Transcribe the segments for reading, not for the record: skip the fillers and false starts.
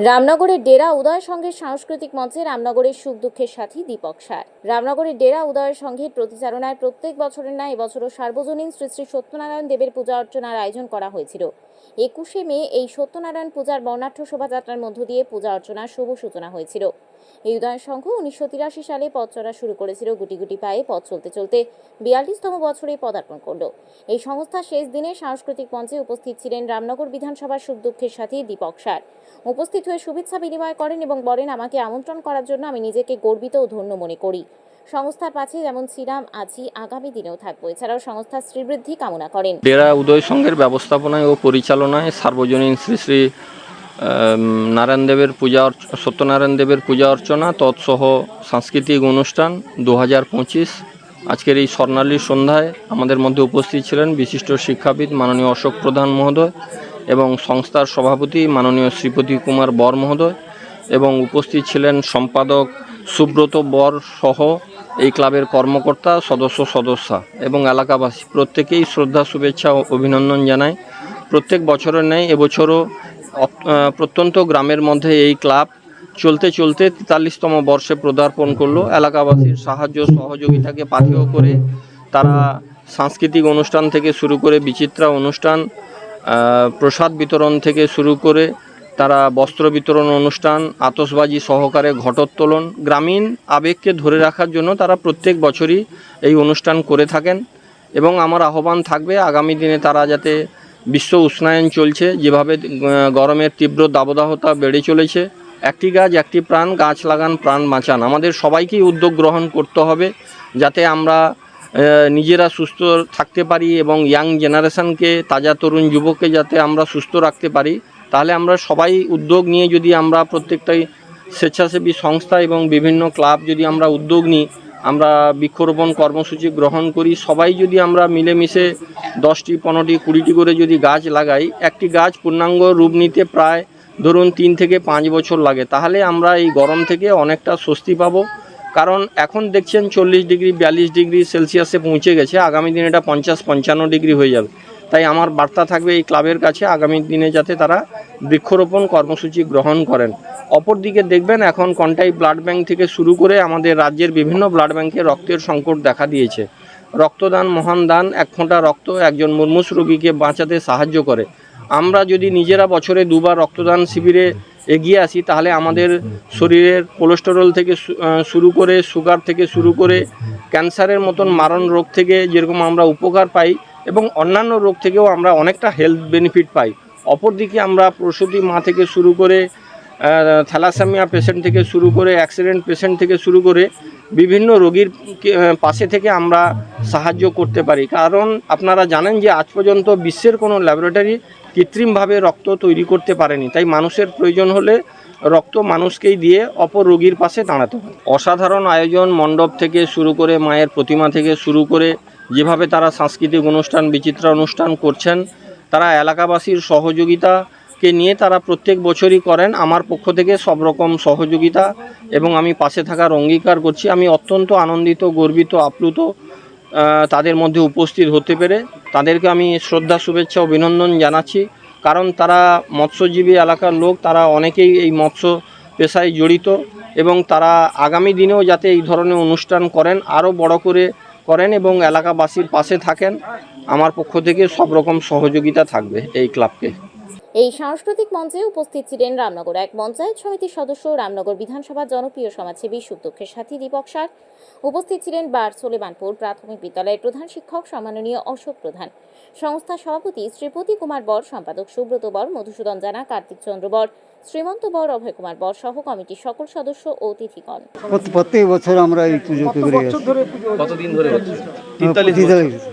রামনগরের ডেরা উদয় সংঘের সাংস্কৃতিক মঞ্চে রামনগরের সুখ দুঃখের সাথী দীপক সায়। রামনগরের ডেরা উদয় সংঘের প্রতিচারণায় প্রত্যেক বছরের ন্যায় এবছরও সার্বজনীন শ্রী শ্রী সত্যনারায়ণ দেবের পূজা অর্চনার আয়োজন করা হয়েছিল। 21শে মে এই সত্যনারায়ণ পূজার বর্ণাঢ্য শোভাযাত্রার মধ্য দিয়ে পূজা অর্চনার শুভ সূচনা হয়েছিল। এই উদয় সংঘ 1983 সালে পথ চলা শুরু করেছিল। গুটি গুটি পায়ে পথ চলতে চলতে 42তম বছরে পদার্পণ করল। এই সংস্থার শেষ দিনে সাংস্কৃতিক মঞ্চে উপস্থিত ছিলেন রামনগর বিধানসভার সুখ দুঃখের সাথী দীপক সায়। উপস্থিত হয়ে শুভেচ্ছা বিনিময় করেন এবং বলেন, আমাকে আমন্ত্রণ করার জন্য আমি নিজেকে গর্বিত ও ধন্য মনে করি। সংস্থার পাশে যেমন ছিলাম আছি, আগামী দিনেও থাকবো। এছাড়াও সংস্থার শ্রীবৃদ্ধি কামনা করেন। ডেরা উদয় সংঘের ব্যবস্থাপনায় ও পরিচালনায় সার্বজনীন শ্রী শ্রী নারায়ণ দেবের সত্যনারায়ণ দেবের পূজা অর্চনা তৎসহ সাংস্কৃতিক অনুষ্ঠান 2025 আজকের এই স্বর্ণালী সন্ধ্যায় আমাদের মধ্যে উপস্থিত ছিলেন বিশিষ্ট শিক্ষাবিদ মাননীয় অশোক প্রধান মহোদয় এবং সংস্থার সভাপতি মাননীয় শ্রীপতি কুমার বর মহোদয় এবং উপস্থিত ছিলেন সম্পাদক সুব্রত বর সহ এই ক্লাবের কর্মকর্তা সদস্যা এবং এলাকাবাসী প্রত্যেকেই শ্রদ্ধা শুভেচ্ছা ও অভিনন্দন জানায়। প্রত্যেক বছরের ন্যায় এবছরও প্রত্যন্ত গ্রামের মধ্যে এই ক্লাব চলতে চলতে 43তম বর্ষে পদার্পণ করলো। এলাকাবাসীর সাহায্য সহযোগিতাকে পাথেয় করে তারা সাংস্কৃতিক অনুষ্ঠান থেকে শুরু করে বিচিত্রা অনুষ্ঠান, প্রসাদ বিতরণ থেকে শুরু করে তারা বস্ত্র বিতরণ অনুষ্ঠান, আতশবাজি সহকারে ঘটোত্তোলন, গ্রামীণ আবেগকে ধরে রাখার জন্য তারা প্রত্যেক বছরই এই অনুষ্ঠান করে থাকেন। এবং আমার আহ্বান থাকবে আগামী দিনে তারা যাতে বিশ্ব উষ্ণায়ন চলছে, যেভাবে গরমের তীব্র দাবদাহতা বেড়ে চলেছে, একটি গাছ একটি প্রাণ, গাছ লাগান প্রাণ বাঁচান। আমাদের সবাইকেই উদ্যোগ গ্রহণ করতে হবে যাতে আমরা নিজেরা সুস্থ থাকতে পারি এবং ইয়াং জেনারেশনকে, তাজা তরুণ যুবককে যাতে আমরা সুস্থ রাখতে পারি। তাহলে আমরা সবাই উদ্যোগ নিয়ে যদি আমরা প্রত্যেকটাই স্বেচ্ছাসেবী সংস্থা এবং বিভিন্ন ক্লাব যদি আমরা উদ্যোগ নিই, আমরা বৃক্ষরোপণ কর্মসূচি গ্রহণ করি, সবাই যদি আমরা মিলেমিশে 10টি 15টি 20টি করে যদি গাছ লাগাই, একটি গাছ পূর্ণাঙ্গ রূপ নিতে প্রায় ধরুন 3 থেকে 5 বছর লাগে। তাহলে আমরা এই গরম থেকে অনেকটা স্বস্তি পাবো। কারণ এখন দেখছেন 40 ডিগ্রি 42 ডিগ্রি সেলসিয়াসে পৌঁছে গেছে, আগামী দিনে এটা 50-55 ডিগ্রি হয়ে যাবে। তাই আমার বার্তা থাকবে এই ক্লাবের কাছে আগামী দিনে যাতে তারা বৃক্ষরোপণ কর্মসূচি গ্রহণ করেন। অপরদিকে দেখবেন এখন কন্টাই ব্লাড ব্যাংক থেকে শুরু করে আমাদের রাজ্যের বিভিন্ন ব্লাড ব্যাংকে রক্তের সংকট দেখা দিয়েছে। রক্তদান মহান দান, 1 ফোঁটা রক্ত একজন মুমূর্ষু রোগীকে বাঁচাতে সাহায্য করে। আমরা যদি নিজেরা বছরে 2 বার রক্তদান শিবিরে এগিয়ে আসি, তাহলে আমাদের শরীরের কোলেস্টেরল থেকে শুরু করে, সুগার থেকে শুরু করে, ক্যান্সারের মতন মারণ রোগ থেকে যেরকম আমরা উপকার পাই এবং অন্যান্য রোগ থেকেও আমরা অনেকটা হেলথ বেনিফিট পাই। অপরদিকে আমরা প্রসূতি মা থেকে শুরু করে, থ্যালাসেমিয়া পেশেন্ট থেকে শুরু করে, অ্যাক্সিডেন্ট পেশেন্ট থেকে শুরু করে বিভিন্ন রোগীর পাশে থেকে আমরা সাহায্য করতে পারি। কারণ আপনারা জানেন যে আজ পর্যন্ত বিশ্বের কোনো ল্যাবরেটরি কৃত্রিমভাবে রক্ত তৈরি করতে পারেনি। তাই মানুষের প্রয়োজন হলে রক্ত মানুষকেই দিয়ে অপর রোগীর পাশে দাঁড়াতে হয়। অসাধারণ আয়োজন, মণ্ডপ থেকে শুরু করে মায়ের প্রতিমা থেকে শুরু করে যেভাবে তারা সাংস্কৃতিক অনুষ্ঠান, বিচিত্রা অনুষ্ঠান করছেন, তারা এলাকাবাসীর সহযোগিতাকে নিয়ে তারা প্রত্যেক বছরই করেন। আমার পক্ষ থেকে সব রকম সহযোগিতা এবং আমি পাশে থাকার অঙ্গীকার করছি। আমি অত্যন্ত আনন্দিত, গর্বিত, আপ্লুত তাদের মধ্যে উপস্থিত হতে পেরে। তাদেরকে আমি শ্রদ্ধা শুভেচ্ছা অভিনন্দন জানাচ্ছি। কারণ তারা মৎস্যজীবী এলাকার লোক, তারা অনেকেই এই মৎস্য পেশায় জড়িত এবং তারা আগামী দিনেও যাতে এই ধরনের অনুষ্ঠান করেন, আরও বড় করে করেন এবং এলাকাবাসীর পাশে থাকেন। আমার পক্ষ থেকে সব রকম সহযোগিতা থাকবে এই ক্লাবকে। এই সাংস্কৃতিক মঞ্চে উপস্থিত ছিলেন রামনগর 1 পঞ্চায়েত সমিতির সদস্য, রামনগর বিধানসভার জনপ্রিয় সমাজসেবী সুখ দুঃখের সাথী দীপক সায়। উপস্থিত ছিলেন সোলেমানপুর প্রাথমিক বিদ্যালয়ের প্রধান শিক্ষক সম্মাননীয় অশোক প্রধান, সংস্থার সভাপতি শ্রীপতি কুমার বর, সম্পাদক সুব্রত বর, মধুসূদন জানা, কার্তিক চন্দ্র বর, শ্রীমন্ত বর, অভয় কুমার বর সহ কমিটির সকল সদস্য ও অতিথিগণ। প্রত্যেক বছর আমরা এই পুজো করে আসছি। কতদিন ধরে? 43 বছর।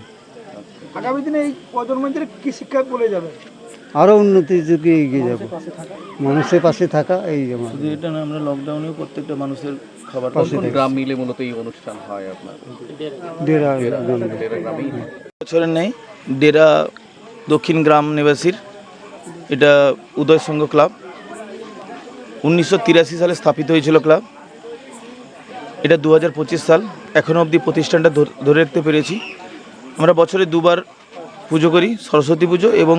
আগামী দিনে এই প্রজন্মের কি শিক্ষা বলে যাবে? আরো উন্নতির যুগে এগিয়ে যাবো, মানুষের পাশে থাকা। এই যেমন শুধু এটা না, আমরা লকডাউনেও প্রত্যেকটা মানুষের খাবার গ্রাম মিলে মূলত এই অনুষ্ঠান হয় আপনার ডেরা বছরের নেই। ডেরা দক্ষিণ গ্রাম নিবাসীর এটা উদয় সংঘ ক্লাব 1983 সালে স্থাপিত হয়েছিল ক্লাব। এটা 2025 সাল, এখনও অবধি প্রতিষ্ঠানটা ধরে রাখতে পেরেছি। আমরা বছরে 2 বার পুজো করি, সরস্বতী পুজো এবং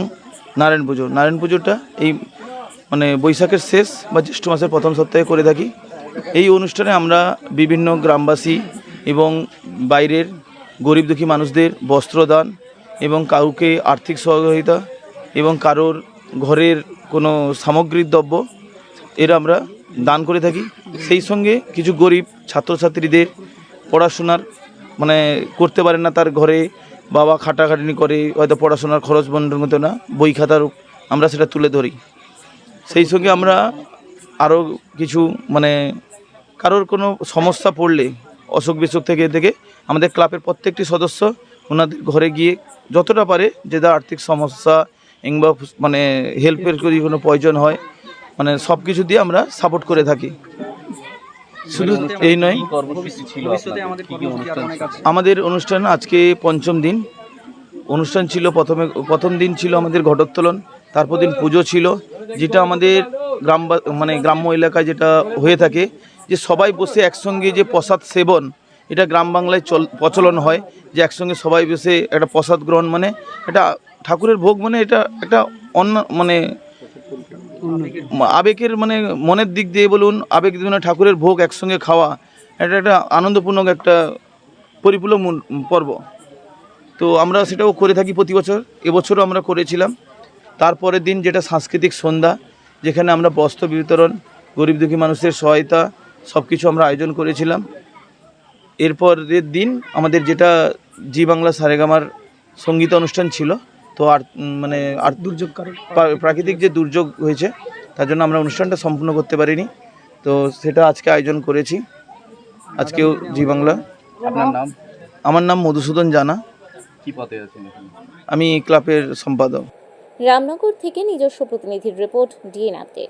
নারায়ণ পুজো। নারায়ণ পুজোটা এই মানে বৈশাখের শেষ বা জ্যৈষ্ঠ মাসের প্রথম সপ্তাহে করে থাকি। এই অনুষ্ঠানে আমরা বিভিন্ন গ্রামবাসী এবং বাইরের গরিব দুঃখী মানুষদের বস্ত্রদান এবং কাউকে আর্থিক সহযোগিতা এবং কারোর ঘরের কোনো সামগ্রিক দ্রব্য এর আমরা দান করে থাকি। সেই সঙ্গে কিছু গরিব ছাত্রছাত্রীদের পড়াশোনার মানে করতে পারে না, তার ঘরে বাবা খাটাখাটনি করে হয়তো পড়াশোনার খরচ বন্ধের মতো না, বই খাতার আমরা সেটা তুলে ধরি। সেই সঙ্গে আমরা আরও কিছু মানে কারোর কোনো সমস্যা পড়লে অসুখ বিসুখ থেকে আমাদের ক্লাবের প্রত্যেকটি সদস্য ওনাদের ঘরে গিয়ে যতটা পারে যে যার আর্থিক সমস্যা কিংবা মানে হেল্পের যদি কোনো প্রয়োজন হয় মানে সব কিছু দিয়ে আমরা সাপোর্ট করে থাকি। শুধু এই নয়, কি কর্মসূচি ছিল আপনাদের? কি কি অনুষ্ঠান ছিল? আমাদের অনুষ্ঠান আজকে পঞ্চম দিন। অনুষ্ঠান ছিল প্রথম দিন ছিল আমাদের ঘটোত্তোলন, তারপর দিন পুজো ছিল, যেটা আমাদের গ্রাম্য এলাকায় যেটা হয়ে থাকে যে সবাই বসে একসঙ্গে যে প্রসাদ সেবন, এটা গ্রাম বাংলায় প্রচলন হয় যে একসঙ্গে সবাই বসে একটা প্রসাদ গ্রহণ, মানে এটা ঠাকুরের ভোগ, মানে এটা একটা অন্য মানে আবেগের মানে মনের দিক দিয়ে বলুন, আবেগ মানে ঠাকুরের ভোগ একসঙ্গে খাওয়া, এটা একটা আনন্দপূর্ণ একটা পরিপূর্ণ পর্ব। তো আমরা সেটাও করে থাকি প্রতি বছর, এবছরও আমরা করেছিলাম। তারপরের দিন যেটা সাংস্কৃতিক সন্ধ্যা, যেখানে আমরা বস্ত্র বিতরণ, গরিব দুঃখী মানুষের সহায়তা সব কিছু আমরা আয়োজন করেছিলাম। এরপরের দিন আমাদের যেটা জি বাংলা সারেগামার সঙ্গীত অনুষ্ঠান ছিল। তো মানে দুর্যোগ প্রাকৃতিক যে দুর্যোগ হয়েছে তার জন্য আমরা অনুষ্ঠানটা সম্পূর্ণ করতে পারিনি, তো সেটা আজকে আয়োজন করেছি। আজকেও জি বাংলা। আপনার নাম? আমার নাম মধুসূদন জানা, কি পদে আছেন এখানে? আমি ক্লাবের সম্পাদক। রামনগর থেকে নিজস্ব প্রতিনিধির রিপোর্ট, ডিএন আপডেট।